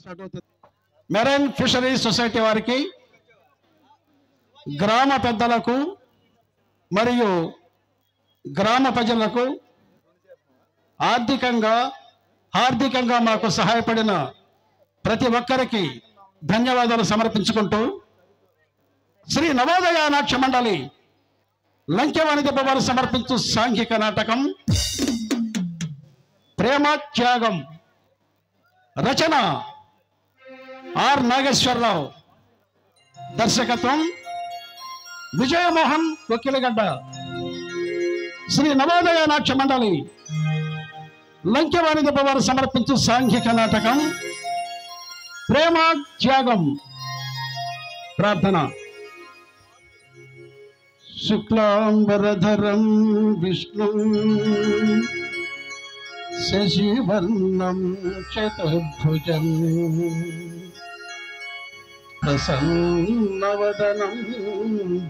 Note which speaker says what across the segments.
Speaker 1: Start అవుతుంది. Marine fisheries society వారికి, గ్రామ పెద్దలకు మరియు గ్రామ ప్రజలకు ఆర్థికంగా మాకు సహాయపడిన ప్రతి ఒక్కరికి ధన్యవాదాలు సమర్పించుకుంటూ, శ్రీ నవోదయ నాట్య మండలి లంకెవాణి దెబ్బ వారు సమర్పించు సాంఘిక నాటకం ప్రేమ త్యాగం, రచన ఆర్ నాగేశ్వరరావు, దర్శకత్వం విజయమోహన్ కొక్కిలగడ్డ. శ్రీ నవోదయ నాట్య మండలి లంకెవాణి దెబ్బ వారు సమర్పించు సాంఘిక నాటకం ప్రేమ త్యాగం. ప్రార్థన. శుక్లాంబరధరం విష్ణు శశివర్ణం చతుర్భుజం ప్రసన్నవదనం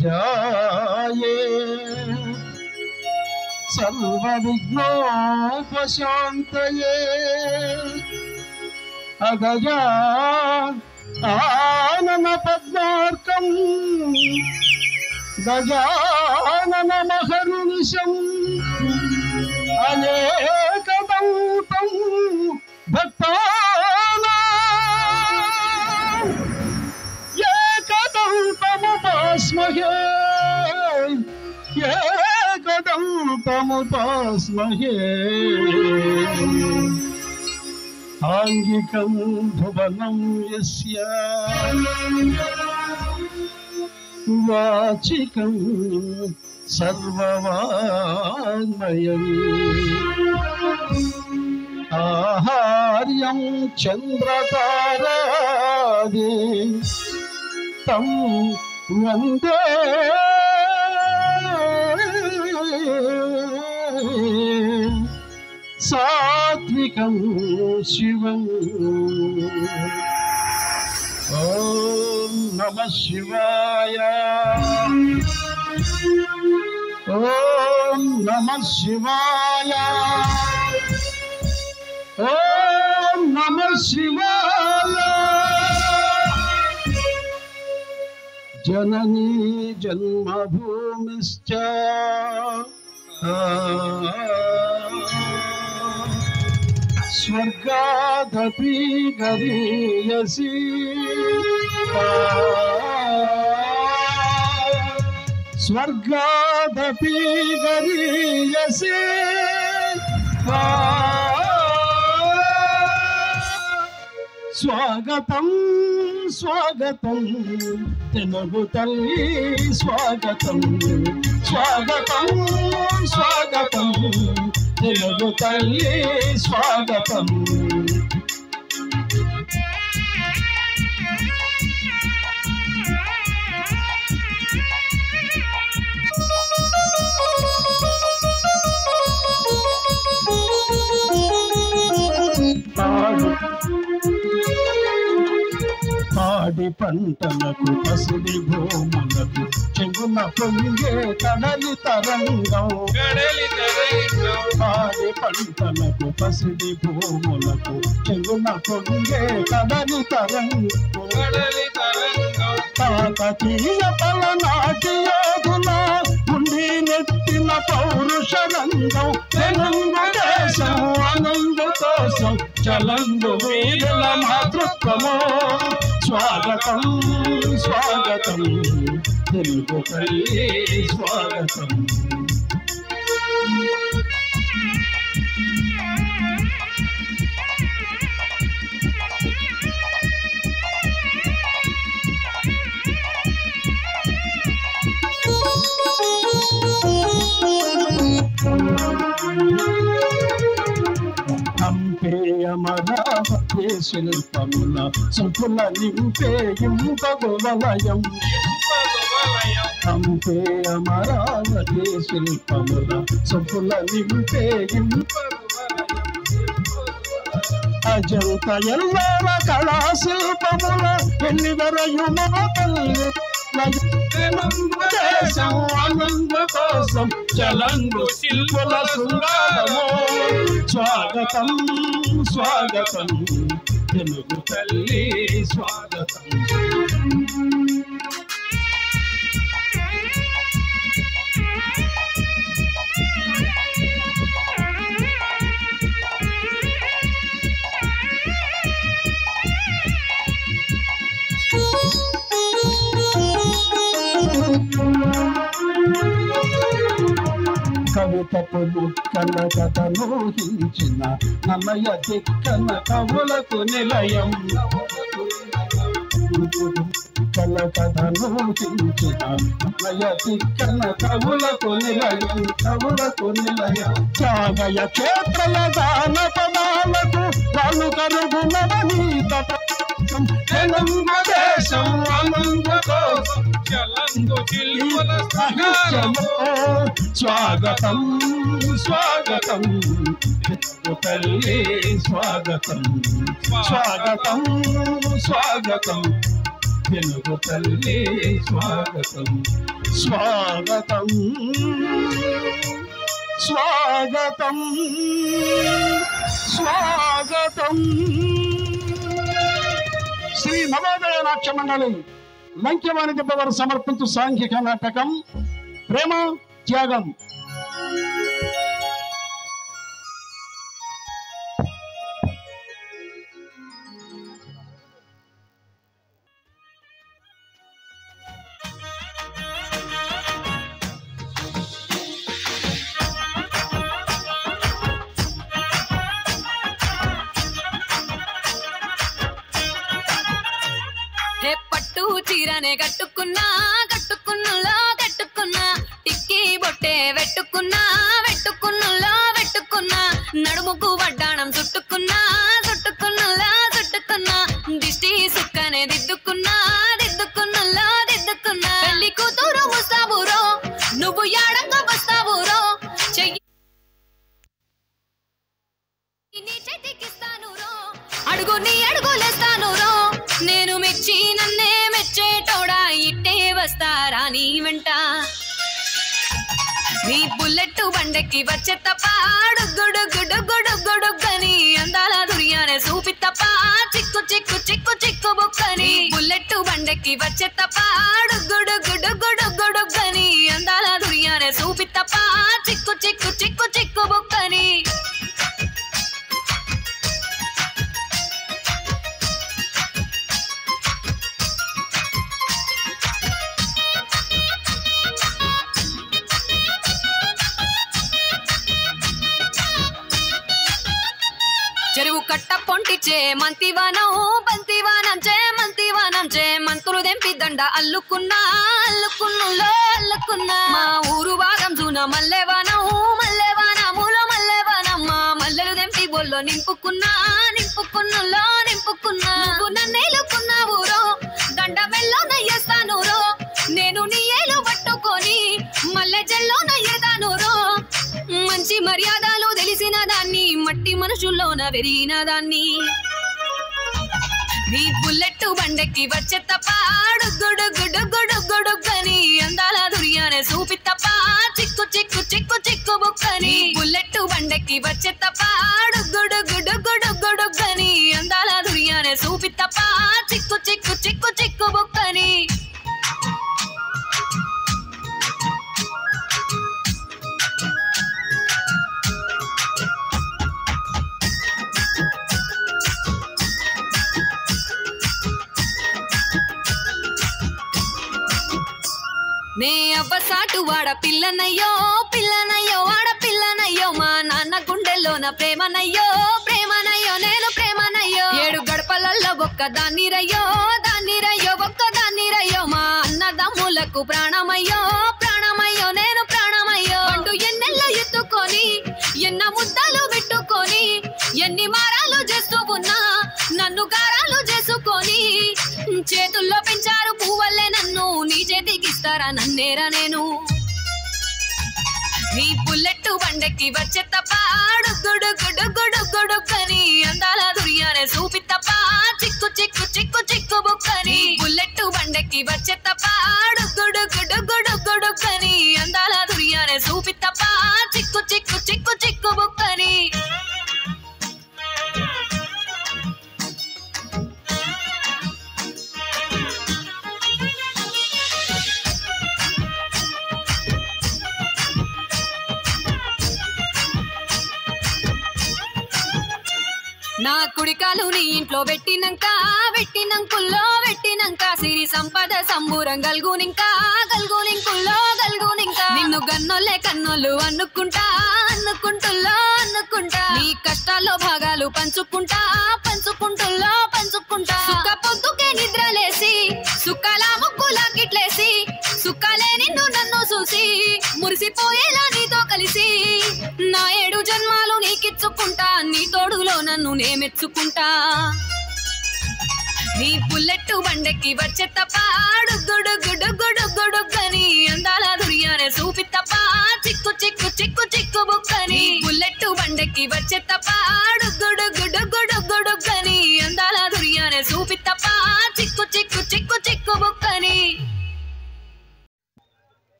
Speaker 1: ధ్యాయే సర్వవిఘ్నోపశాంతయే. అగజా ఆనన పద్మార్కం గజానన మహర్నిశం అనేకదంతం భక్తానాం ఏకదంతముపాస్మహే ఏకదంతముపాస్మహే. ఆంగికం భువనం యస్య వాచికం సర్వవాంగ్మయం ఆహార్యం చంద్రతారాది తం వందే సాత్వికం శివం. ఓం నమః శివాయ. ఓం నమః శివాయ. ఓం నమః శివాయ. జననీ జన్మభూమిశ్చ స్వర్గాదపి గరీయసి స్వర్గాదపి గరీయసి స్వాగతం స్వాగతం తెలుగు తల్లి స్వాగతం స్వాగతం స్వాగతం తెలుగు తల్లి స్వాగతం. పాడి పంటలకు పసిడి భూములకు చెగున పొంగే కడలి తరంగం. పాడి పంటలకు పసిడి భూములకు చెగున పొంగే కడలి తరంగం. కాకతీయ పలనాటి యోధుల ఉండి నెత్తిన పౌరుష రంగం. తెలుగుదేశం ఆనంద కోసం చలంగు వీరుల మాతృత్వము. స్వాగతం స్వాగతం తెలుగు తల్లి స్వాగతం. అమరావతి శిల్పముల సుపుల నింపే ఇంపగు వలయం. హంపే అమరావతి శిల్పముల సుపుల నింపే ఇంపగు అజంత ఎల్లవ కళా శిల్పముల వెల్లివరయు మా తల్లి. దేశం ఆనంద కోసం చలంగు శిల్పుల శృంగారము. స్వాగతం స్వాగతం తెలుగు తల్లి స్వాగతం. కవితపు దుఃఖన కథలోహించిన నమయ దిక్కన కవులకు నిలయం. కల కథలోహించిన నమయ దిక్కన కవులకు నిలయం, కవులకు నిలయం. త్యాగయ క్షేత్రల దాన పదాలకు వాళ్ళు కరుగు నవనీత తెలంగు దేశం ఆనంద కోసం చలంగు చిల్లుల సహాయము. స్వాగతం స్వాగతం తెలుగు తల్లి స్వాగతం, స్వాగతం స్వాగతం తెలుగు తల్లి స్వాగతం, స్వాగతం స్వాగతం స్వాగతం. శ్రీ నవోదయ నాట్య మండలి లంకెవాణి దెబ్బ వారు సమర్పించు సాంఘిక నాటకం ప్రేమ త్యాగం.
Speaker 2: పట్టు చీరనే కట్టుకున్నా కట్టుకున్నులో కట్టుకున్నా టిక్కీ బొట్టే వెట్టుకున్నా వెట్టుకున్నులో వెట్టుకున్నా నడుముకు వడ్డాణం చుట్టుకున్నా చుట్టుకున్నులో చుట్టుకున్నా దిష్టి సుక్కనే దిద్దుకున్నా దిద్దుకున్నులో దిద్దుకున్నా. పెళ్లి కూతురు వస్తావురో నువ్వు యాడంగా వస్తావురో చెయ్యి నీ చేతికిస్తాను రో అడుగు నీ అడుగులేస్తాను రో నేను మెచ్చి నన్నే మెచ్చేటోడా ఇట్టే వస్తారా నీ వెంట. నీ బుల్లెట్ బండెక్కి వచ్చే తప్ప గుడుగుడుగుడుగుడుగుడుగని అందాల దుర్యానే చూపి తప్ప చిక్కు చిక్కు చిక్కు చిక్కు బుక్కని. బుల్లెట్ బండెక్కి వచ్చే తప్ప గుడుగుడుగుడుగుడుగని అందాల దుర్యానే చూపి తప్ప చిక్కు చిక్కు చిక్కు చిక్కు బుక్కని. చెరువు కట్ట పొంటిచే మంతివానం బంతివానం చే మంతివానం చే మంతులు దెంపి దండ అల్లుకున్నా అల్లుకున్నులో అల్లుకున్నా. మా ఊరు భాగం జూన మల్లెవానం మల్లెవానములో మల్లెవానం మా మల్లెలు దెంపి బొల్లో నింపుకున్నా నింపుకున్నులో నింపుకున్నా. నువ్వు నన్నేలుకున్నావు రో దండ మెల్లో నయ్యేస్తాను రో నేను నీ ఏలు పట్టుకొని మల్లె జల్లో నయ్యేదాను రో. మంచి మర్యాదలు తెలిసిన దాన్ని మట్టి మనుషుల్లోన వెరిగిన దాన్ని. నీ బుల్లెట్ బండెక్కి వచ్చే తప్ప గుడుగుడుగుడుగుడుగని అందాల దుర్యానే చూపి తప్ప చిక్కు చిక్కు చిక్కు చిక్కు బుక్కని. బుల్లెట్ బండెక్కి వచ్చే తప్ప గుడుగుడుగుడుగుడుగని అందాల దుర్యానే చూపి తప్ప చిక్కు చిక్కు చిక్కు చిక్కు బుక్కని. నే అవ్వసాటు వాడ పిల్లనయ్యో పిల్లనయ్యో వాడ పిల్లనయ్యో మా నాన్న గుండెల్లోన ప్రేమనయ్యో ప్రేమనయ్యో నేను ప్రేమనయ్యో. 7 గడపలల్లో ఒక్క దాన్ని రయ్యో దాన్ని రయ్యో ఒక్క దాన్ని రయ్యో మా అన్నదమ్ములకు ప్రాణమయ్యో ప్రాణమయ్యో నేను ప్రాణమయ్యో. అంటూ ఎన్నెల్లో ఎత్తుకొని ఎన్న ముద్దలు పెట్టుకొని ఎన్ని మారాలు చేస్తూ ఉన్నా నన్ను గారాలు చేసుకొని చేతుల్లో పెంచారు పువ్వల్లే నన్ను నీ చేతికిస్తారా నన్నేరా నేను. నీ బుల్లెట్ బండెక్కి వచ్చే తప్ప గుడుగుడుగుడుగుడుగని అందాల దుర్యానే చూపి తప్ప చిక్కు చిక్కు చిక్కు చిక్కు బుక్కని. బుల్లెట్ బండెక్కి వచ్చే తప్ప గుడుగుడుగుడుగుడుగని అందాల దుర్యానే చూపి తప్ప చిక్కు చిక్కు చిక్కు చిక్కు బుక్కని. కుడికాలు నీ ఇంట్లో పెట్టినంకుల్లో పెట్టినంక సిరి సంపద సంబూరం గల్గునింకా నిన్ను గన్నోళ్ళే కన్నోళ్ళు అనుకుంటుల్లో నీ కష్టాల్లో భాగాలు పంచుకుంటుల్లో సుక్క పొద్దుకే నిద్రలేసి సుక్కల ముక్కులా కిట్లేసి సుక్కలే నిన్ను నన్ను చూసి మురిసిపోయేలా నీతో కలిసి నా 7 జన్మాలు నీకిచ్చుకుంటా నీ తోడులో నన్ను నేమెచ్చుకుంటా నీ బుల్లెట్టు బండెక్కి వచ్చే తప్ప డుగ్గుడుగ్గుడుగ్గుడుగ్గుడుగ్గని అందాల దుర్యానే చూపి తప్ప చిక్కు బుక్కని బుల్లెట్టు బండెక్కి వచ్చే తప్ప డుగ్గుడుగ్గుడుగ్గుడుగ్గుడుగ్గని అందాల దుర్యానే చూపి తప్ప చిక్కు బుక్కని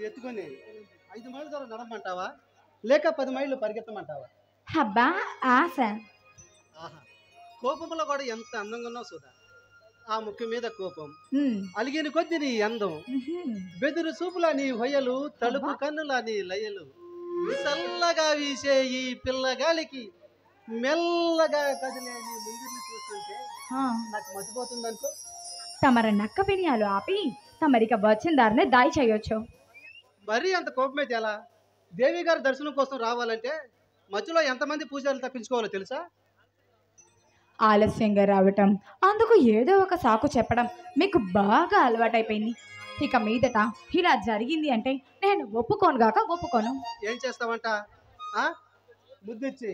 Speaker 3: ఎత్తుకొని 5 మైళ్ళ దూరం నడమంటావా లేక 10 మైళ్ళు పరిగెత్తమంటావా?
Speaker 4: అబ్బా ఆశ.
Speaker 3: ఆహా, కోపంలో కూడా ఎంత అందంగా ఉన్నావు సుధా. ఆ ముక్కు మీద కోపం, అలిగిన కొద్ది నీ అందం, బెదురు చూపులా నీ హొయ్యలు, తలుపు కన్నులా నీ లయలు, చల్లగా వీసే ఈ పిల్లగాలికి మెల్లగా కదిలే నీ ముందుని చూస్తుంటే నాకు మర్చిపోతుంది అనుకో.
Speaker 4: తమర నక్క వినియాలు ఆపి తమరిక వచ్చిన దారినే దాయి చేయొచ్చు.
Speaker 3: మరీ అంత కోపమైతే ఎలా? దేవి గారి దర్శనం కోసం రావాలంటే మధ్యలో ఎంతమంది పూజారులు తప్పించుకోవాలో తెలుసా?
Speaker 4: ఆలస్యంగా రావటం, అందుకు ఏదో ఒక సాకు చెప్పడం మీకు బాగా అలవాటైపోయింది. ఇక మీదట ఇలా జరిగింది అంటే నేను ఒప్పుకోను.
Speaker 3: ఏం చేస్తావంట? ముద్దిచ్చి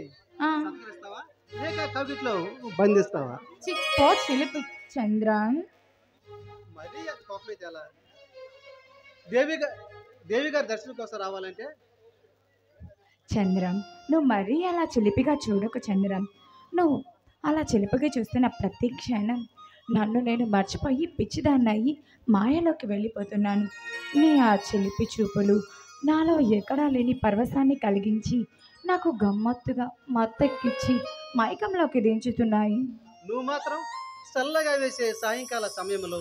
Speaker 3: లేక కవిట్లో బంధిస్తావా?
Speaker 4: చిప్పో చిలుపు చంద్రన్.
Speaker 3: మరీ అంత కోపమైతే ఎలా? దేవి గారి దర్శనం కోసం రావాలంటే
Speaker 4: చంద్రం, నువ్వు మరీ అలా చిలిపిగా చూడకు చంద్రం. నువ్వు అలా చిలిపిగా చూస్తున్న ప్రతి క్షణం నన్ను నేను మర్చిపోయి పిచ్చిదాన్నయ్యి మాయలోకి వెళ్ళిపోతున్నాను. నీ ఆ చిలిపి చూపులు నాలో ఎక్కడా లేని పరవశాన్ని కలిగించి నాకు గమ్మత్తుగా మత్తెక్కించి మైకంలోకి దించుతున్నాయి.
Speaker 3: నువ్వు మాత్రం చల్లగా వేసే సాయంకాల సమయంలో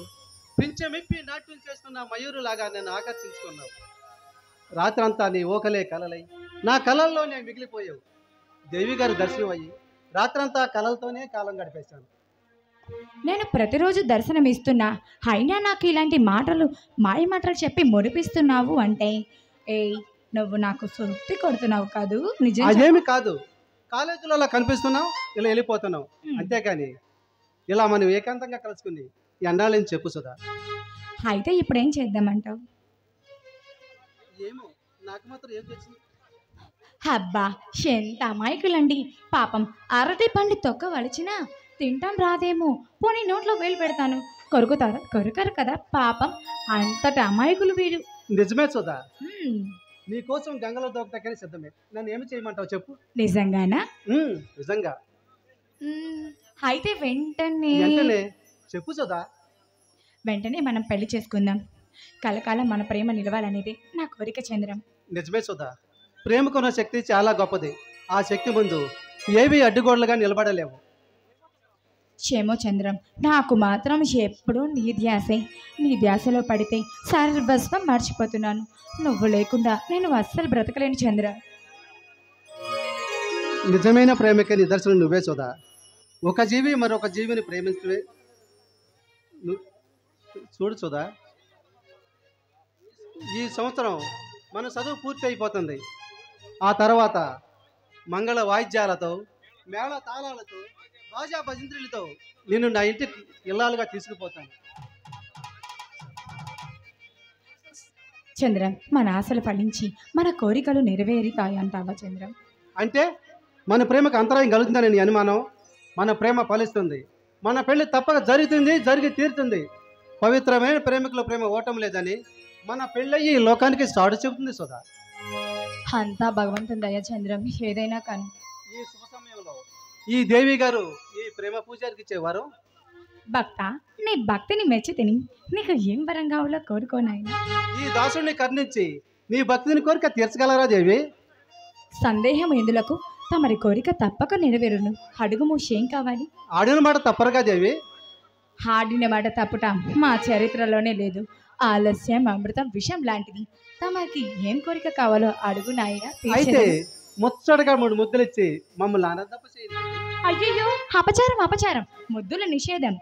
Speaker 3: పింఛమెప్పి నాట్యం చేస్తున్న మయూరులాగా నన్ను ఆకర్షించుకున్నావు. రాత్రంతా నీ ఓకలే కలలై నా కలల్లో నేను మిగిలిపోయావు. దేవి గారి దర్శనం అయ్యి రాత్రంతా కలలతోనే కాలం గడిపేశాను.
Speaker 4: నేను ప్రతిరోజు దర్శనం ఇస్తున్నా, అయినా నాకు ఇలాంటి మాయ మాటలు చెప్పి మురిపిస్తున్నావు అంటే నువ్వు నాకు సుత్తి కొడుతున్నావు కాదు? నిజం
Speaker 3: అదేమి కాదు, కాలేజీలో అలా కనిపిస్తున్నావు, ఇలా వెళ్ళిపోతున్నావు అంతేకాని ఇలా మనం ఏకాంతంగా కలుసుకుని ఎండాలని చెప్పు సుధా.
Speaker 4: అయితే ఇప్పుడేం చేద్దామంటావు?
Speaker 3: ఏమో నాకు మాత్రం ఏం తెలిసింది.
Speaker 4: అబ్బా ఎంత అమాయకులండి పాపం. అరటి పండు తొక్క వలిచినా తింటాం రాదేమో, పోనీ నోట్లో వేలు పెడతాను, కొరుకరు కదా పాపం. అంతటి అమాయకులు వీరు.
Speaker 3: నిజమే సుధా, నీ కోసం గంగలో దొరకటానికి సిద్ధమే. నన్ను ఏమి చేయమంటావు చెప్పు?
Speaker 4: నిజంగానా?
Speaker 3: నిజంగా.
Speaker 4: అయితే వెంటనే
Speaker 3: చెప్పు సుధా.
Speaker 4: వెంటనే మనం పెళ్లి చేసుకుందాం. కలకాలం మన ప్రేమ నిలవాలనేది నా కోరిక చంద్రం.
Speaker 3: నిజమే సుధా, ప్రేమకున్న శక్తి చాలా గొప్పది. ఆ శక్తి ముందు ఏవి అడ్డుగోడలుగా నిలబడలేవు.
Speaker 4: క్షేమో చంద్రం, నాకు మాత్రం ఎప్పుడూ నీ ధ్యాసలో పడితే సర్వస్వం మర్చిపోతున్నాను. నువ్వు లేకుండా నేను అస్సలు బ్రతకలేను చంద్ర.
Speaker 3: నిజమైన ప్రేమకి నిదర్శనం నువ్వే సుధా. ఒక జీవి మరొక జీవిని ప్రేమిస్తే చూడు సుధా, ఈ సంవత్సరం మన చదువు పూర్తి అయిపోతుంది. ఆ తర్వాత మంగళ వాయిద్యాలతో, మేళ తాళాలతో, బాజా భజంత్రులతో నేను నా ఇంటికి ఇల్లాలుగా తీసుకుపోతాను.
Speaker 4: చంద్రం, మన ఆశలు ఫలించి మన కోరికలు నెరవేరుతాయి అంటావా చంద్రం?
Speaker 3: అంటే మన ప్రేమకు అంతరాయం కలుగుతుందని నీ అనుమానం? మన ప్రేమ ఫలిస్తుంది, మన పెళ్లి తప్పక జరిగి తీరుతుంది. పవిత్రమైన ప్రేమికుల ప్రేమ ఓటం లేదని మన పెళ్ళయ్యి లోకానికి సాడు చెబుతుంది సుధా.
Speaker 4: అంతా భగవంతుని దయ చంద్రం, ఏదైనా కానీ.
Speaker 3: ఈ శుభ సమయంలో ఈ దేవి గారు ఈ ప్రేమ పూజారికి ఇచ్చేవారు.
Speaker 4: భక్త, నీ భక్తిని మెచ్చి తిని నీకు ఏం వరం కావాలో కోరుకోనాయన.
Speaker 3: ఈ దాసుడిని కర్ణించి నీ భక్తిని కోరిక తీర్చగలరా దేవి?
Speaker 4: సందేహం ఎందులకు, తమరి కోరిక తప్పక నెరవేరును. అడుగు మూసేం కావాలి?
Speaker 3: ఆడిన మాట తప్పరుగా దేవి?
Speaker 4: ఆడిన మాట తప్పుట మా చరిత్రలోనే లేదు. ఆలస్యం అమృతం విషం లాంటిది. తమకి ఏం కోరిక కావాలో అడుగు నాయన.
Speaker 3: అయితే ముచ్చటగా 3 ముద్దులిచ్చి మమ్మల్ని ఆనందప చేయండి.
Speaker 4: అయ్యయ్యో, అపచారం అపచారం, ముద్దుల నిషేధం.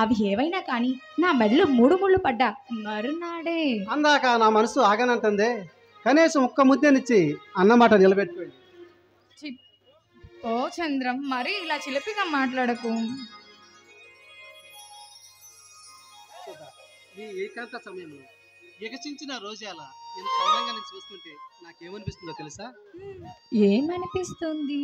Speaker 4: అవి ఏవైనా కానీ నా మెడలో 3 ముళ్ళు పడ్డా మరునాడే.
Speaker 3: అందాక నా మనసు ఆగనంటుందే, కనీసం ఒక్క ముద్దనిచ్చి అన్నమాట నిలబెట్టుకోండి.
Speaker 4: ఓ చంద్రం, మరి ఇలా చిలిపిగా మాట్లాడకు.
Speaker 3: ఈ ఏకాంత సమయంలో వికసించిన రోజాల ఎంత అందంగా నేను చూస్తుంటే నాకేమనిపిస్తుందో తెలుసా?
Speaker 4: ఏమనిపిస్తుంది?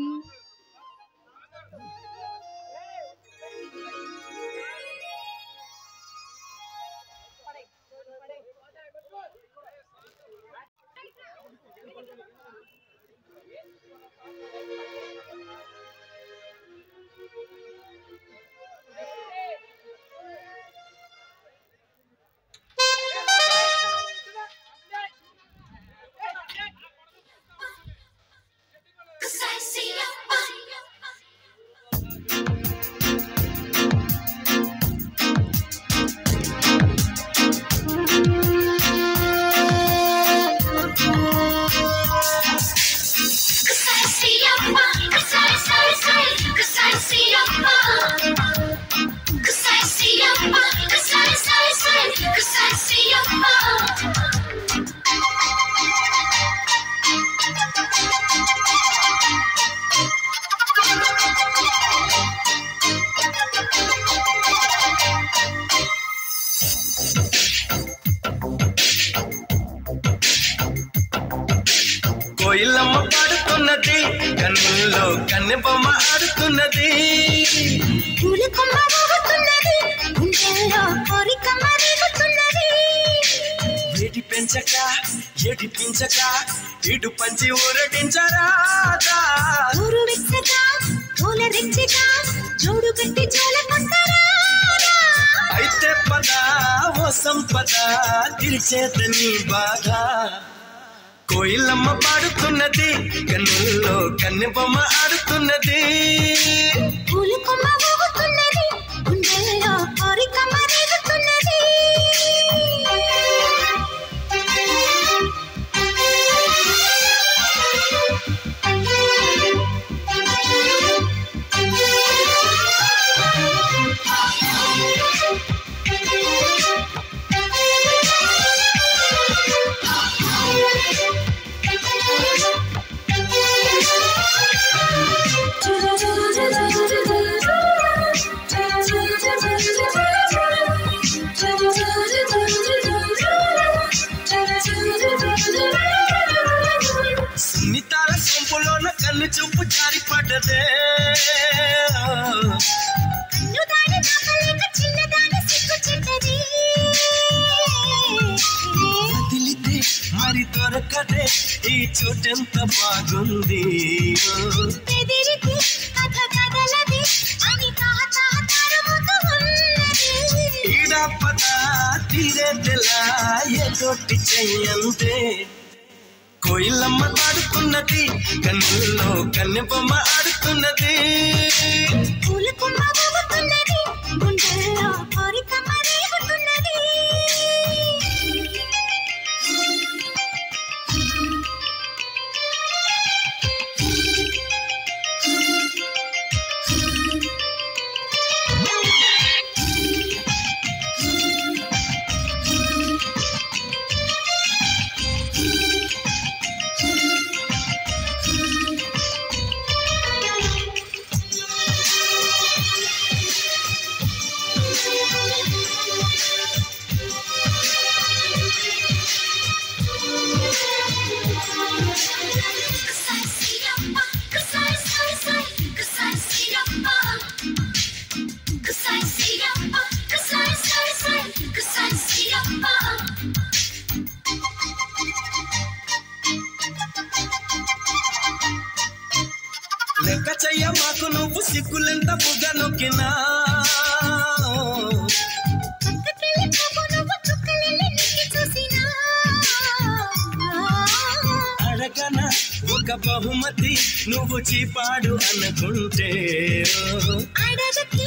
Speaker 5: కోయిలమ్మ పాడుతున్నది, కన్నుల్లో కన్నెబొమ్మ ఆడుతున్నది,
Speaker 6: పూలకొమ్మ ఊగుతున్నది, గుండెల్లో కోరికమ్మ రేగుతున్నది.
Speaker 5: వేడి పెంచక ఏడిపించక ఇటు పంచి ఊరటించరాదా,
Speaker 6: ఊరు వెచ్చగా పూల రెచ్చగా జోడు కట్టి జోల కొట్టరా.
Speaker 5: అయితే పద ఓ సంపద తీర్చేదని బాగా. కోయిలమ్మ పాడుతున్నది, కన్నుల్లో కన్నెబొమ్మ ఆడుతున్నది,
Speaker 6: పూలకొమ్మ ఊగుతున్నది, గుండెల్లో కోరికమ్మ రేగుతున్నది.
Speaker 5: సున్నితాల సొంపులోన కన్ను చూపు జారిపడ్డదే,
Speaker 6: కన్నుదాని నాకలేక చిన్నదాని సిగ్గు చెడ్డది.
Speaker 5: వదిలితే మరి దొరకదే ఈ చోటెంత బాగుంది.
Speaker 6: బెదిరితే కథ కదలది అని తాతరుముతూ ఉన్నది.
Speaker 5: ఈడా పద తీరేదెలా ఏదోటి చెయ్యంతే. కోయిలమ్మ పాడుతున్నది, కన్నుల్లో కన్నెబొమ్మ ఆడుతున్నది,
Speaker 6: పూలకొమ్మ ఊగుతున్నది, గుండెల్లో కోరికమ్మ రేగుతున్నది.
Speaker 5: లెక్క చెయ్య మాకు నువ్వు సిగ్గులెంత బుగ్గ నొక్కినా, అడగన ఒక బహుమతి నువ్వు చీపాడు అనుకుంటే,
Speaker 6: అడగతి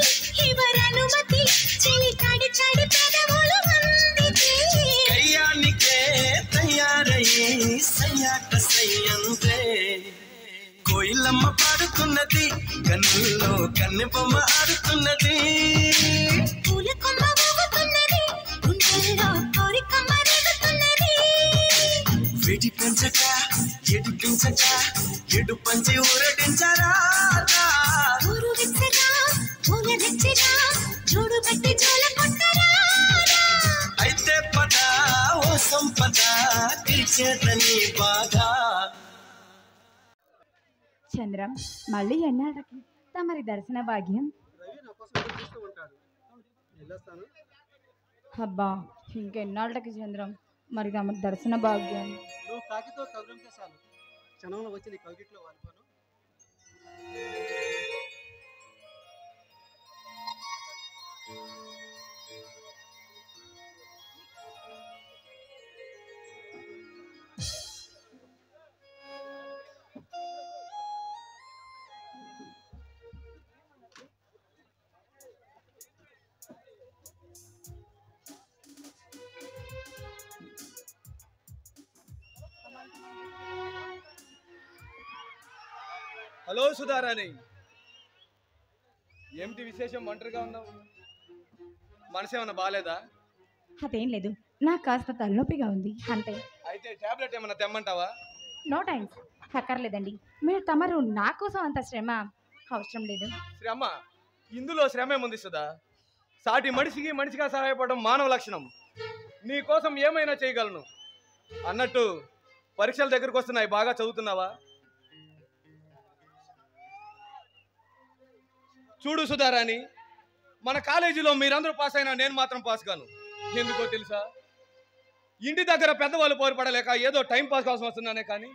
Speaker 6: ఎవరనుమతి చెలి కాడి చాడి పెదవులు అందితే.
Speaker 5: కయ్యానికే తయారయ్యి సయ్యాట సయ్యంతే. జారుతున్నది
Speaker 6: పూల కొమ్మ ఊగుతున్నది గుండెల్లో కోరిక మరుగుతున్నది
Speaker 5: వెడి పెంచక ఎడిపించక ఎడు పంచి ఊరడించరా
Speaker 6: ఊరు వెచ్చగా పూల రెచ్చగా జోడు కట్టి జోల కొట్టరా
Speaker 5: అయితే పద ఓ సంపద తీర్చేదని బాగా.
Speaker 4: చంద్రం, మళ్ళీ ఎన్నాళ్ళకి తమరి దర్శన భాగ్యం?
Speaker 3: రవి నా కోసం ఎదురు చూస్తూ ఉంటాడు. వెళ్ళొస్తాను.
Speaker 4: అబ్బా, ఇంకెన్నాళ్ళకి చంద్రం మరి తమరి దర్శన భాగ్యం?
Speaker 3: నువ్వు కాకితో కబురంటే చాలు, క్షణంలో వచ్చి నీ కవిగిట్లో వాలిపోను.
Speaker 7: హలో సుధారాణి, ఏమిటి విశేషం? ఒంటరిగా ఉన్నావు? మనసు ఏమన్నా బాగాలేదా?
Speaker 4: అదేం లేదు, నాకు కాస్త తలనొప్పిగా ఉంది అంతే.
Speaker 7: అయితే టాబ్లెట్ ఏమన్నా తెమ్మంటావా?
Speaker 4: నో థ్యాంక్స్, అక్కర్లేదండి. మీరు తమరు నా కోసం అంత శ్రమ అవసరం లేదు.
Speaker 7: శ్రమ? ఇందులో శ్రమ ఏముంది సుధా? సాటి మనిషికి మనిషిగా సహాయపడడం మానవ లక్షణం. నీ కోసం ఏమైనా చేయగలను. అన్నట్టు పరీక్షల దగ్గరకు వస్తున్నాయి, బాగా చదువుతున్నావా? చూడు సుధారాణి, మన కాలేజీలో మీరందరూ పాస్ అయినా నేను మాత్రం పాస్ కాను. ఎందుకో తెలుసా? ఇంటి దగ్గర పెద్దవాళ్ళు పోరుపడలేక ఏదో టైం పాస్ కోసం వస్తున్నానే కానీ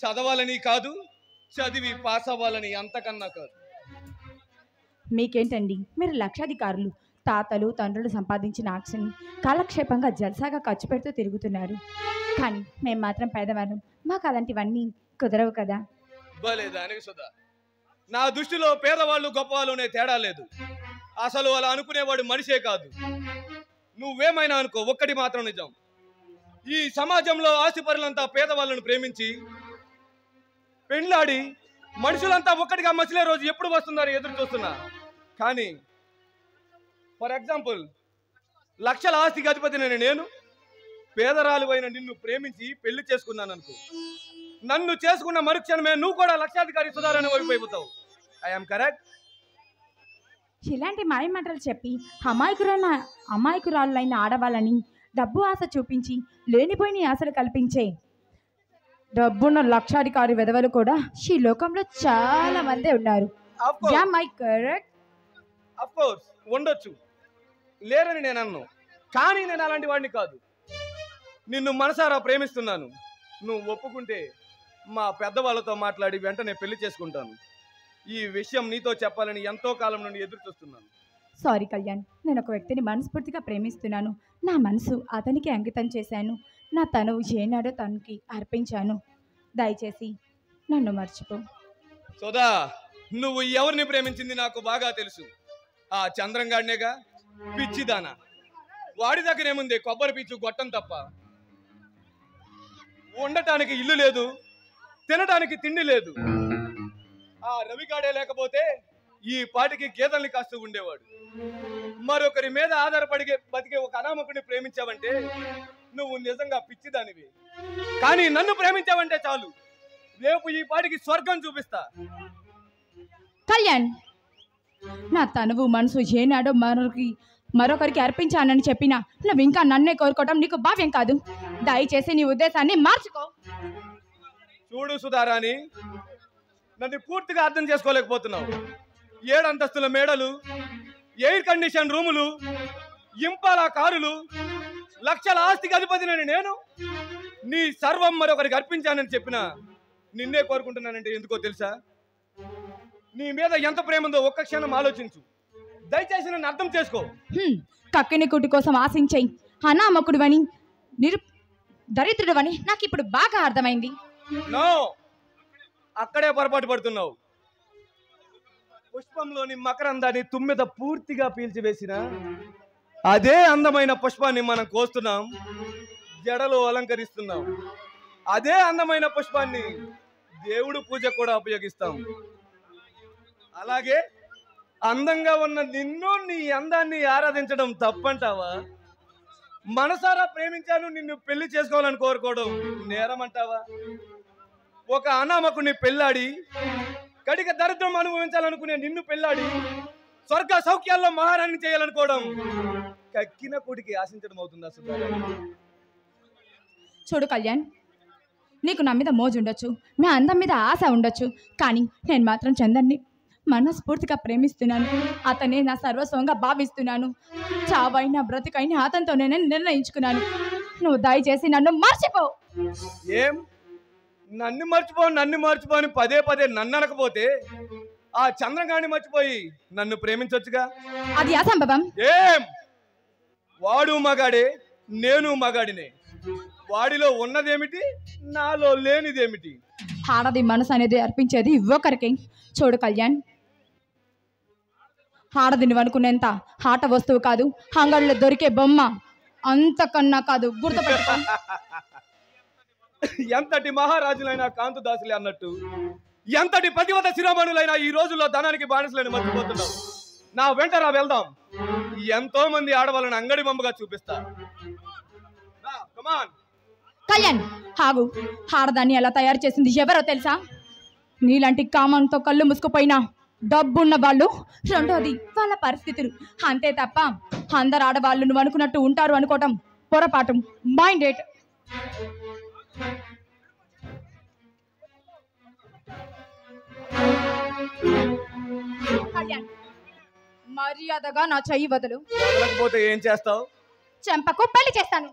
Speaker 7: చదవాలని కాదు, చదివి పాస్ అవ్వాలని అంతకన్నా కాదు.
Speaker 4: మీకేంటండి, మీరు లక్షాధికారులు, తాతలు తండ్రులు సంపాదించిన ఆక్షని కాలక్షేపంగా జల్సాగా ఖర్చు పెడుతూ తిరుగుతున్నారు. కానీ మేము మాత్రం పేదవాళ్ళం, మాకు అలాంటివన్నీ కుదరవు కదా.
Speaker 7: భలే దానికి సుధా, నా దృష్టిలో పేదవాళ్ళు గొప్పవాళ్ళు అనే తేడా లేదు. అసలు అలా అనుకునేవాడు మనిషే కాదు. నువ్వేమైనా అనుకో, ఒక్కటి మాత్రం నిజం, ఈ సమాజంలో ఆస్తిపరులంతా పేదవాళ్ళను ప్రేమించి పెండ్లాడి మనుషులంతా ఒక్కటిగా మసిలే రోజు ఎప్పుడు వస్తుందని ఎదురు చూస్తున్నా. కానీ ఫర్ ఎగ్జాంపుల్, లక్షల ఆస్తికి అధిపతిని నేను పేదరాలు అయిన నిన్ను ప్రేమించి పెళ్లి చేసుకున్నాను అనుకో, నన్ను చేసుకున్న మరుక్షణమే నువ్వు కూడా లక్షాధికారి సుధారాణి వైపు అయిపోతావు. I'm correct?
Speaker 4: ఇలాంటి మాయమాటలు చెప్పి అమాయకురాళ్ళైన ఆడవాళ్ళని డబ్బు ఆశ చూపించి లేనిపోయిన ఆశలు కల్పించే డబ్బున్న లక్షాధికారి వెధవలు కూడా ఈ లోకంలో చాలా మంది ఉన్నారు.
Speaker 7: అఫ్ కోర్స్ ఉండొచ్చు, లేరని నేను అన్నాను. కానీ నేను అలాంటి వాడిని కాదు. నిన్ను మనసారా ప్రేమిస్తున్నాను. నువ్వు ఒప్పుకుంటే మా పెద్దవాళ్ళతో మాట్లాడి వెంటనే పెళ్లి చేసుకుంటాను. ఈ విషయం నీతో చెప్పాలని ఎంతో కాలం నుండి ఎదురు చూస్తున్నాను.
Speaker 4: సారీ కళ్యాణ్, నేను ఒక వ్యక్తిని మనస్ఫూర్తిగా ప్రేమిస్తున్నాను. నా మనసు అతనికి అంకితం చేశాను. నా తనువు ఏనాడో తనకి అర్పించాను. దయచేసి నన్ను మర్చిపో.
Speaker 7: సోదా, నువ్వు ఎవరిని ప్రేమించింది నాకు బాగా తెలుసు. ఆ చంద్రంగాడినేగా, పిచ్చిదానా. వాడి దగ్గరేముంది కొబ్బరి పిచ్చు గొట్టం తప్ప. ఉండటానికి ఇల్లు లేదు, తినడానికి తిండి లేదు. ఆ రవిగాడే లేకపోతే ఈ పాటికి గేదెల్ని కాస్తూ ఉండేవాడు. మరొకరి మీద ఆధారపడి బతికే ఒక అనామకుడిని ప్రేమించావంటే నువ్వు నిజంగా పిచ్చిదానివి. కానీ నన్ను ప్రేమించావంటే చాలు, రేపు ఈ పాటికి స్వర్గం చూపిస్తా.
Speaker 4: కళ్యాణ్, నా తనువు మనసు ఏనాడో మరొకరికి అర్పించానని చెప్పినా నువ్వు ఇంకా నన్నే కోరుకోవడం నీకు భావ్యం కాదు. దయచేసి నీ ఉద్దేశాన్ని మార్చుకో.
Speaker 7: చూడు సుధారాణి, నన్ను పూర్తిగా అర్థం చేసుకోలేకపోతున్నావు. 7 అంతస్తుల మేడలు, ఎయిర్ కండిషన్ రూములు, ఇంపాలా కారులు, లక్షల ఆస్తికి అధిపతినని నేను నీ సర్వం మరొకరికి అర్పించానని చెప్పినా నిన్నే కోరుకుంటున్నానంటే ఎందుకో తెలుసా? నీ మీద ఎంత ప్రేమ ఉందో ఒక్క క్షణం ఆలోచించు. దయచేసి నన్ను అర్థం చేసుకో.
Speaker 4: కక్కిని కుటి కోసం ఆశించేయి అనామకుడువని దరిద్రుడువని నాకు ఇప్పుడు బాగా అర్థమైంది.
Speaker 7: నో, అక్కడే పొరపాటు పడుతున్నావు. పుష్పంలోని మకరందాన్ని తుమ్మెద పూర్తిగా పీల్చివేసిన అదే అందమైన పుష్పాన్ని మనం కోస్తున్నాం, జడలో అలంకరిస్తున్నాం. అదే అందమైన పుష్పాన్ని దేవుడు పూజ కూడా ఉపయోగిస్తాం. అలాగే అందంగా ఉన్న నిన్ను నీ అందాన్ని ఆరాధించడం తప్పంటావా? మనసారా ప్రేమించాను నిన్ను పెళ్లి చేసుకోవాలని కోరుకోవడం నేరమంటావా? ఒక అనామకుని పెళ్ళాడి కడిక దరిద్రం అనుభవించాలనుకునే నిన్ను పెళ్ళాడి స్వర్గ సౌఖ్యాల్లో మహారాణి చేయాలనుకోవడం కక్కిన కొడికి ఆశించడం అవుతుందా సుధారాణి?
Speaker 4: చూడు కళ్యాణ్, నీకు నా మీద మోజు ఉండొచ్చు, నా అందం మీద ఆశ ఉండొచ్చు, కానీ నేను మాత్రం చందన్ని మనస్ఫూర్తిగా ప్రేమిస్తున్నాను. అతనే నా సర్వస్వంగా భావిస్తున్నాను. చావైనా బ్రతికైనా అతనితో నేను నిర్ణయించుకున్నాను. నువ్వు దయచేసి నన్ను మర్చిపో.
Speaker 7: ఏం నన్ను మర్చిపో అని పదే పదే నన్ను అనకపోతే ఆ చంద్రగాని మర్చిపోయి నన్ను ప్రేమించొచ్చుగా?
Speaker 4: అది అసంభవం.
Speaker 7: ఏం వాడు మగాడే, నేను మగాడినే. వాడిలో ఉన్నదేమిటి, నాలో లేనిదేమిటి?
Speaker 4: ఆడది మనసు అనేది అర్పించేది ఒకరికి. చూడు కళ్యాణ్, ఆడది నువ్వు అనుకునేంత ఆట వస్తువు కాదు, అంగడిలో దొరికే బొమ్మ అంతకన్నా కాదు, గుర్తుపెట్టుకో.
Speaker 7: ఎంతటి మహారాజులైనా కాంతుదాసులే అన్నట్టు ఎంతటి పతివత శిరోమణులైనా ఈ రోజుల్లో ధనానికి బానిసలని మర్చిపోతున్నావు. నా వెంటరా వెళ్దాం. ఎంతో మంది ఆడవాళ్ళని అంగడి బొమ్మగా చూపిస్తా.
Speaker 4: కళ్యాణ్ ఆగు. ఆడదాన్ని ఎలా తయారు చేసింది ఎవరో తెలుసా? నీలాంటి కామంతో కళ్ళు మూసుకుపోయినా డబ్బున్న వాళ్ళు, రెండోది వాళ్ళ పరిస్థితులు, అంతే తప్ప అందరు ఆడవాళ్ళు నువ్వు అనుకున్నట్టు ఉంటారు అనుకోవటం పొరపాటు. Mind at. కళ్యాణ్, మర్యాదగా నా చెయ్యి వదులు.
Speaker 7: వదలకపోతే ఏం చేస్తావు?
Speaker 4: చెంపకు పెళ్లి చేస్తాను.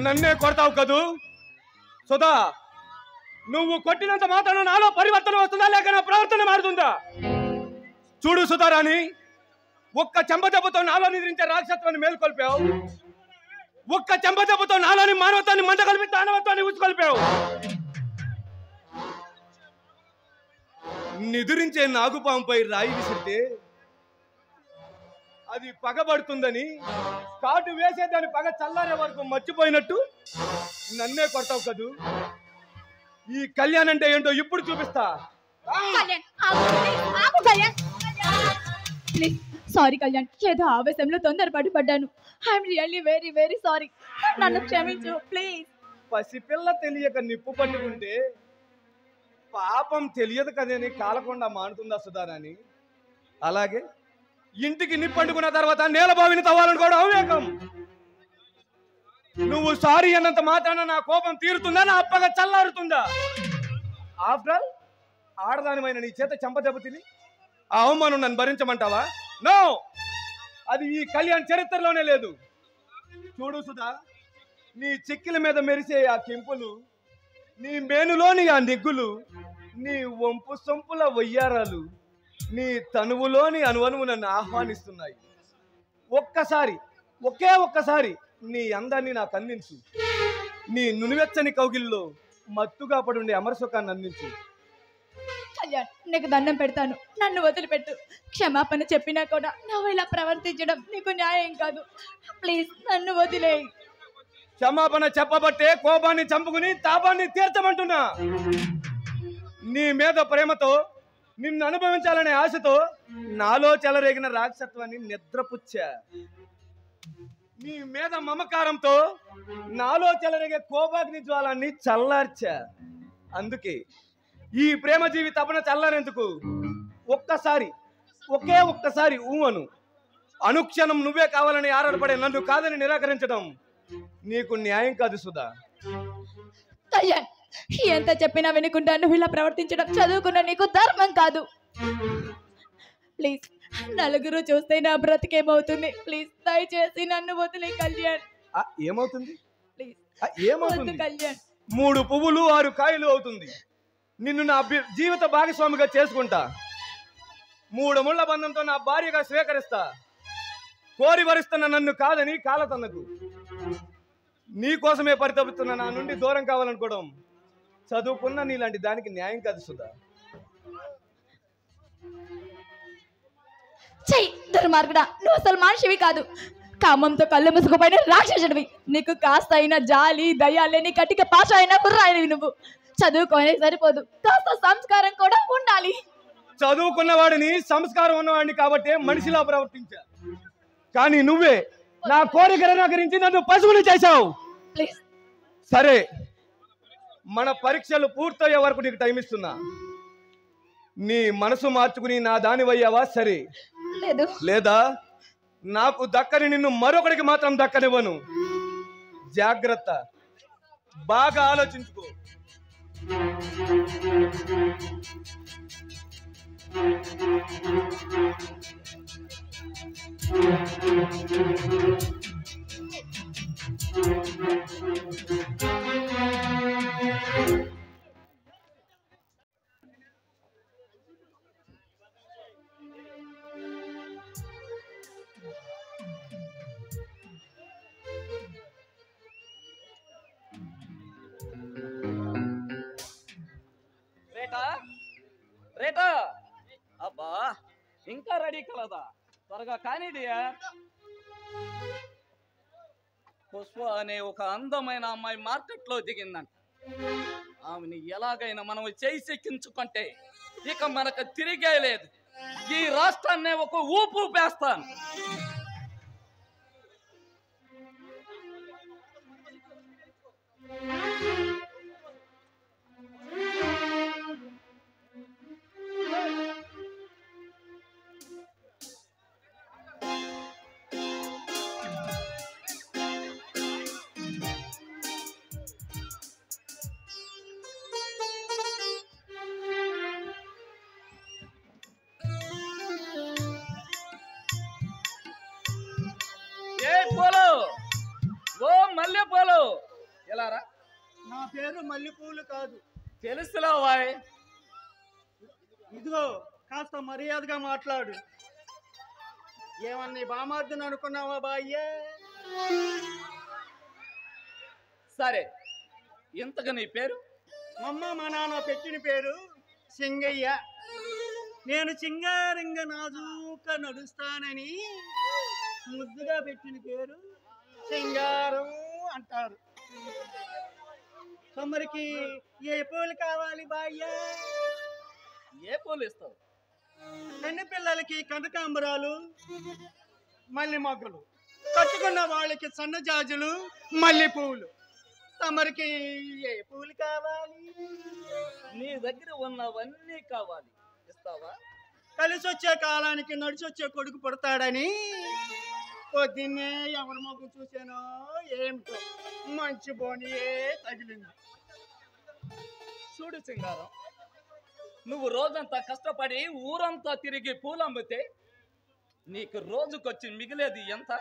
Speaker 7: నన్నే కొడతావు కదూ సుధా? నువ్వు కొట్టినంత మాత్రం నాలో పరివర్తన వస్తుందా, లేక నా ప్రవర్తన మారుతుందా? చూడు సుధారాణి, ఒక్క చెంపదెబ్బతో నాలో నిద్రించే రాక్షసత్వాన్ని మేలుకొల్పావు. ఒక్క చెంపదెబ్బతో నాలోని మానవత్వాన్ని మంట కలిపి దానవత్వాన్ని ఉచ్చుకొల్పావు. నిదురించే నాగుపాంపై రాయి విసిరితే అది పగబడుతుందని, కాటు వేసేదాని పగ చల్లారే వరకు మర్చిపోయినట్టు నన్నే కొడతావు కదూ. ఈ కళ్యాణ్ అంటే ఏంటో ఇప్పుడు చూపిస్తా.
Speaker 4: సారీ కళ్యాణ్, ఏదో ఆవేశంలో తొందరపడి పడ్డాను. I'm really very very sorry. నన్ను క్షమించు ప్లీజ్.
Speaker 7: పసిపిల్ల తెలియక నిప్పు పట్టుకుంటే పాపం తెలియదు కదని కాలకుండా మానుతుందా సుధారాణి? అలాగే ఇంటికి నిప్పండుకున్న తర్వాత నేల బావిని తవ్వాలనుకోవడం అవివేకం. నువ్వు సారీ అన్నంత మాత్రాన నా కోపం తీరుతుందా, నా అప్పగా చల్లారుతుందా? ఆఫ్టర్ ఆల్ ఆడదానిమైన నీ చేత చెంపదెబ్బ తిని ఆ అవమానం నన్ను భరించమంటావా? నో, అది ఈ కళ్యాణ్ చరిత్రలోనే లేదు. చూడు సుధా, నీ చిక్కిల మీద మెరిసే ఆ కెంపులు, నీ మేనులోని ఆ నిగ్గులు, నీ వంపు సొంపుల వయ్యారాలు, నీ తనువులోని అనువనువు నన్ను ఆహ్వానిస్తున్నాయి. ఒకే ఒక్కసారి నీ అందాన్ని నాకు అందించు. నీ నునివెచ్చని కౌగిల్లో మత్తుగా పడుండే అమరసుఖాన్ని అందించు.
Speaker 4: కళ్యాణ్, నీకు దండం పెడతాను, నన్ను వదిలిపెట్టు. క్షమాపణ చెప్పినా కూడా నువ్వు ఇలా ప్రవర్తించడం నీకు న్యాయం కాదు. ప్లీజ్ నన్ను వదిలేయి.
Speaker 7: క్షమాపణ చెప్పబట్టే కోపాన్ని చంపుకుని తాపాన్ని తీర్చమంటున్నా. నీ మీద ప్రేమతో, నిన్ను అనుభవించాలనే ఆశతో నాలో చెలరేగిన రాక్షసత్వాన్ని నిద్రపుచ్చా. నీ మీద మమకారంతో నాలో చెలరేగే కోపాగ్ని జ్వాలాన్ని చల్లార్చా. అందుకే ఈ ప్రేమ జీవి తపన చల్లారేందుకు ఒకే ఒక్కసారి ఊహను అనుక్షణం నువ్వే కావాలని ఆరాటపడే నన్ను కాదని నిరాకరించడం నీకు న్యాయం కాదు సుధా.
Speaker 4: కళ్యాణ్, ఎంత చెప్పినా వినకుండా నువ్వు ఇలా ప్రవర్తించడం చదువుకున్న నీకు ధర్మం కాదు. ప్లీజ్, నలుగురు చూస్తే నా బ్రతికేమవుతుంది. ప్లీజ్ దయచేసి నన్ను వదిలే కళ్యాణ్.
Speaker 7: ఏమవుతుంది?
Speaker 4: ప్లీజ్
Speaker 7: ఏమవుతుంది?
Speaker 4: కళ్యాణ్,
Speaker 7: 3 పువ్వులు 6 కాయలు అవుతుంది. నిన్ను నా జీవిత భాగస్వామిగా చేసుకుంటా. 3 ముళ్ళ బంధంతో నా భార్యగా స్వీకరిస్తా. కోరి వరిస్తున్న నన్ను కాదని కాలతన్నకు. నీ కోసమే పరితపిస్తున్న నా నుండి దూరం కావాలనుకోవడం చదువుకున్న నీలాంటి దానికి న్యాయం కాదు సుధా.
Speaker 4: చెయ్యి దుర్మార్గుడా, నువ్వు అసలు మనిషివి కాదు. కామంతో కళ్ళు మూసుకుపోయిన రాక్షసుడివి. నీకు కాస్త అయినా జాలి దయ లేని కటిక పాష అయినా కుర్రాయివి. నువ్వు చదువుకోనే సరిపోదు, కాస్త సంస్కారం కూడా ఉండాలి.
Speaker 7: చదువుకున్న వాడిని సంస్కారం ఉన్నవాడిని కాబట్టి మనిషిలా ప్రవర్తించా. కానీ నువ్వే నా కోరిక నిరాకరించి నన్ను పశువుని చేశావు.
Speaker 4: ప్లీజ్
Speaker 7: సరే, మన పరీక్షలు పూర్తయ్యే వరకు నీకు టైం ఇస్తున్నా. నీ మనసు మార్చుకుని నా దానివయ్యావా? సరే,
Speaker 4: లేదు
Speaker 7: లేదా నాకు దక్కని నిన్ను మరొకడికి మాత్రం దక్కనివ్వను. జాగ్రత్త, బాగా ఆలోచించుకో.
Speaker 8: రేటా అబ్బా, ఇంకా రెడీ కలదా? త్వరగా కానీ డియర్. పుష్ప అనే ఒక అందమైన అమ్మాయి మార్కెట్లో దిగిందంట. ఆమెని ఎలాగైనా మనం చేసెక్కించుకుంటే ఇక మనకు తిరిగే లేదు. ఈ రాష్ట్రాన్నే ఒక ఊపు ఊపేస్తాను. మల్లెపూలు ఎలారా?
Speaker 3: నా పేరు మల్లెపూలు కాదు.
Speaker 8: తెలుసులా వాయ్.
Speaker 3: ఇదిగో కాస్త మర్యాదగా మాట్లాడు. ఏమన్నా బామార్దుని అనుకున్నావా బాయ్యే?
Speaker 8: సరే, ఇంతగా నీ పేరు?
Speaker 3: మా నాన్న పెట్టిన పేరు సింగయ్య. నేను సింగారంగ నాజూక నడుస్తానని ముద్దుగా పెట్టిన పేరు సింగారం అంటారు. తమరికి ఏ పూలు కావాలి బాయ్యా?
Speaker 8: ఏ పూలు ఇస్తావు?
Speaker 3: కన్ను పిల్లలకి కనకాంబరాలు, మల్లె మొగ్గలు, కట్టుకున్న వాళ్ళకి సన్నజాజులు, మల్లె పువ్వులు. తమరికి ఏ పూలు కావాలి?
Speaker 8: నీ దగ్గర ఉన్నవన్నీ కావాలి, ఇస్తావా?
Speaker 3: కలిసి వచ్చే కాలానికి నడిచి వచ్చే కొడుకు పుడతాడని పొద్దున్నే ఎవరి మొగ్గు చూసానో ఏమిటో మంచి బోనియే తగిలింది.
Speaker 8: చూడు సింగారం, నువ్వు రోజంతా కష్టపడి ఊరంతా తిరిగి పూలు అమ్మితే నీకు రోజుకొచ్చి మిగిలేది ఎంత?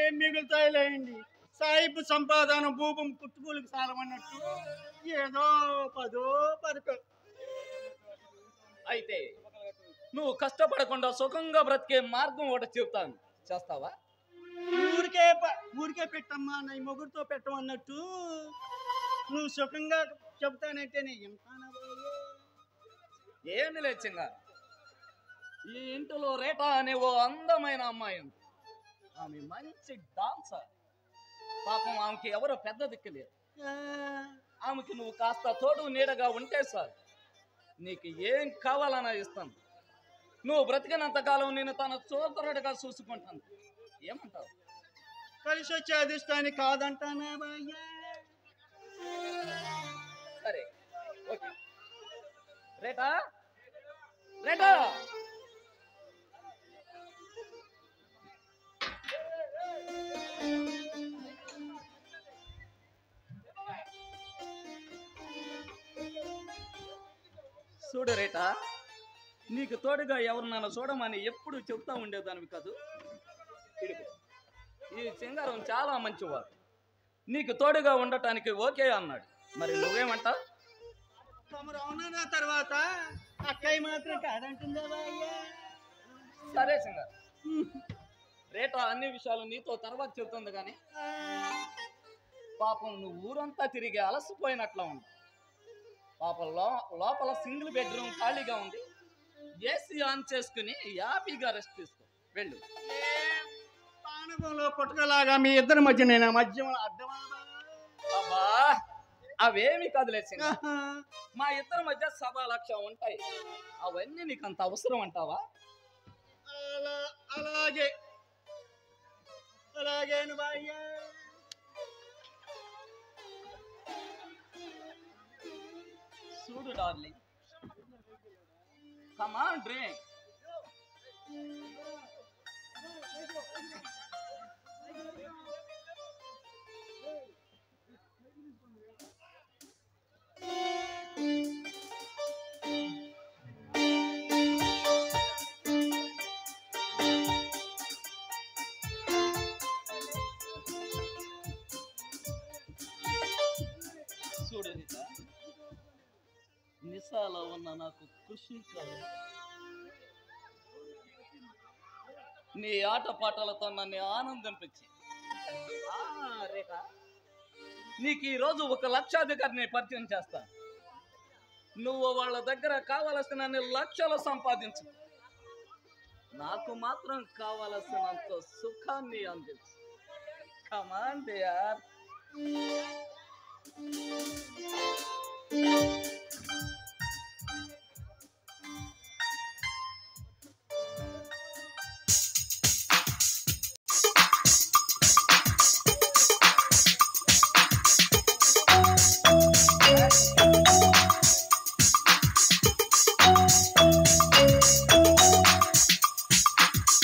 Speaker 3: ఏం మిగులుతాయిలేండి. సాయిపు సంపాదన భూపం పుట్టుకూలకు సారమన్నట్టు ఏదో 10 10.
Speaker 8: అయితే నువ్వు కష్టపడకుండా సుఖంగా బ్రతికే మార్గం ఒకటి చెప్తాను, చేస్తావా?
Speaker 3: ఊరికే పెట్టమ్మా, నా మొగుడితో పెట్టమన్నట్టు నువ్వు సుఖంగా చెప్తానంటే
Speaker 8: ఏమి లేచింగా. ఈ ఇంటిలో రేటా అనే ఓ అందమైన అమ్మాయి ఉంది. ఆమె మంచి డాన్సర్. పాపం ఆమెకి ఎవరో పెద్ద దిక్కులేరు. ఆమెకి నువ్వు కాస్త తోడు నీడగా ఉంటే సార్, నీకు ఏం కావాలన్నా ఇస్తాను. నువ్వు బ్రతికినంత కాలం నేను తన సోదరుడిగా చూసుకుంటాను. ఏమంటావు?
Speaker 3: కలిసి వచ్చే అధిష్టాన్ని కాదంటానా బాయ్యా?
Speaker 8: సరే, ఓకే. రేటా రేటా చూడు రేటా, నీకు తోడుగా ఎవరు నన్ను చూడమని ఎప్పుడు చెప్తా ఉండేదానివి కాదు. ఈ సింగారం చాలా మంచివాడు. నీకు తోడుగా ఉండటానికి ఓకే అన్నాడు. మరి నువ్వేమంటావు?
Speaker 3: తమరు అవునా తర్వాత అక్కయ్య మాత్రం కాదంటుందా బాయ్యా?
Speaker 8: సరే సింగారం, రేటా అన్ని విషయాలు నీతో తర్వాత చెబుతుంది. కానీ పాపం నువ్వు ఊరంతా తిరిగి అలసిపోయినట్లా ఉంది. పాపం లోపల సింగిల్ బెడ్రూమ్ ఖాళీగా ఉంది. ఏసీ ఆన్ చేసుకుని హ్యాపీగా రెస్ట్ తీసుకో. వెళ్ళు.
Speaker 1: పానకంలో పుట్టకలాగా మీ ఇద్దరి మధ్య నేను మధ్యలో అడ్డమా?
Speaker 8: అబ్బా అవేమి కదలే సింగ. మా ఇద్దరి మధ్య 1,00,000 ఉంటాయి. అవన్నీ నీకు అంత అవసరం అంటావా?
Speaker 1: అలాగే అలాగే బాయ్యా.
Speaker 8: చూడు డార్లింగ్, కమ్ ఆన్ డ్రింక్. చూడు రీత, నిసాలో ఉన్న నాకు కృషి కాదు, నీ ఆటపాటలతో నన్ను ఆనందింపించి. రేఖ, నీకు ఈరోజు 1 లక్షాధికారిని పరిచయం చేస్తాను. నువ్వు వాళ్ళ దగ్గర కావలసిన లక్షలు సంపాదించు, నాకు మాత్రం కావలసినంత సుఖాన్ని అందించు. Come on dear.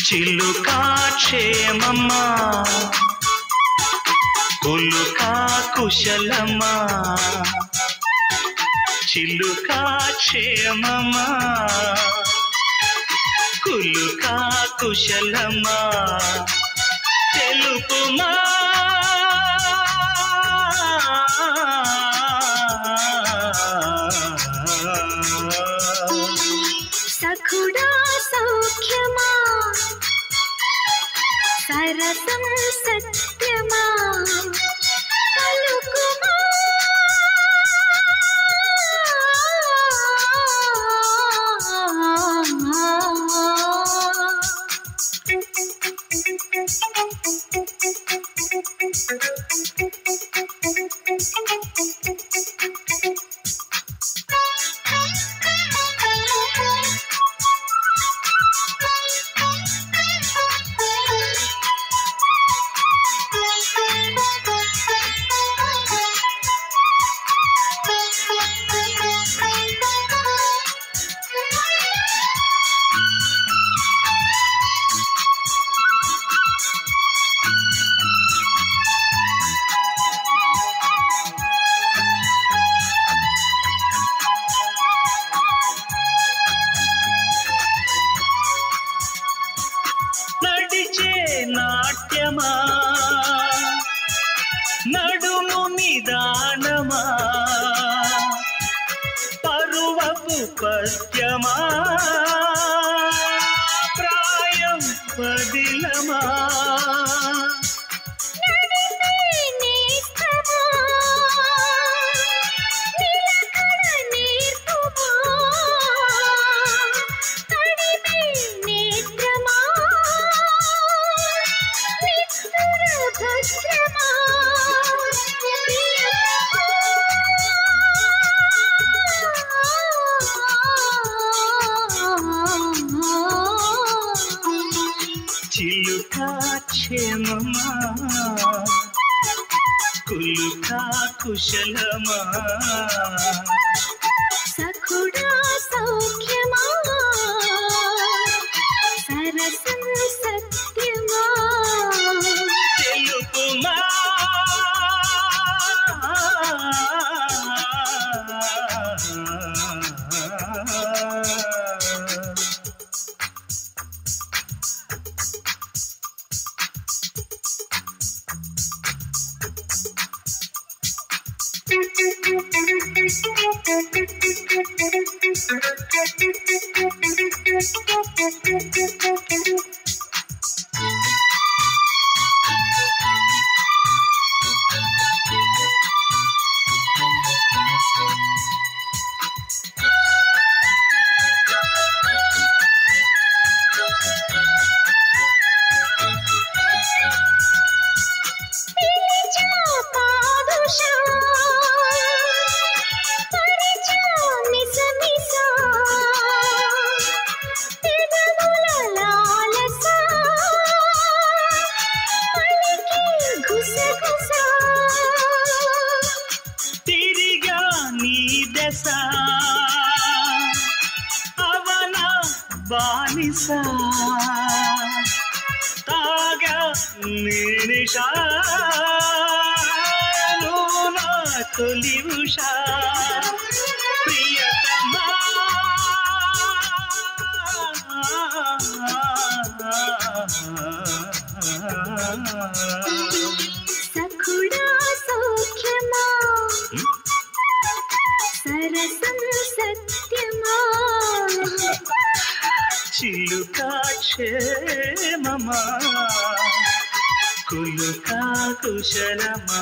Speaker 5: చిలుకా క్షేమమ్మా, కులుకా కుశలమా, చిలుకా క్షేమమా, కులుకా కుశలమా, తెలుపుమా
Speaker 6: సఖుడా సౌఖ్యమా, సరసం సత్యమా, పలుకుమా
Speaker 5: నడిచే నాట్యమా, నడుము నిదానమా, పరువపు పద్యమా, ప్రాయం పదిలమా, చిలుకా క్షేమమా, కులుకా కుశలమా,
Speaker 6: సఖుడా సౌఖ్యమా, సరసం సత్యమా,
Speaker 5: తెలుపుమా
Speaker 9: వయస అవన బానిస తాగా నినిషా నా తొలి ఉషా ప్రియతమా
Speaker 6: సఖుడా సౌఖ్యమా సరసం సత్యమా
Speaker 9: చిలుకా క్షేమమా కులుకా కుశలమా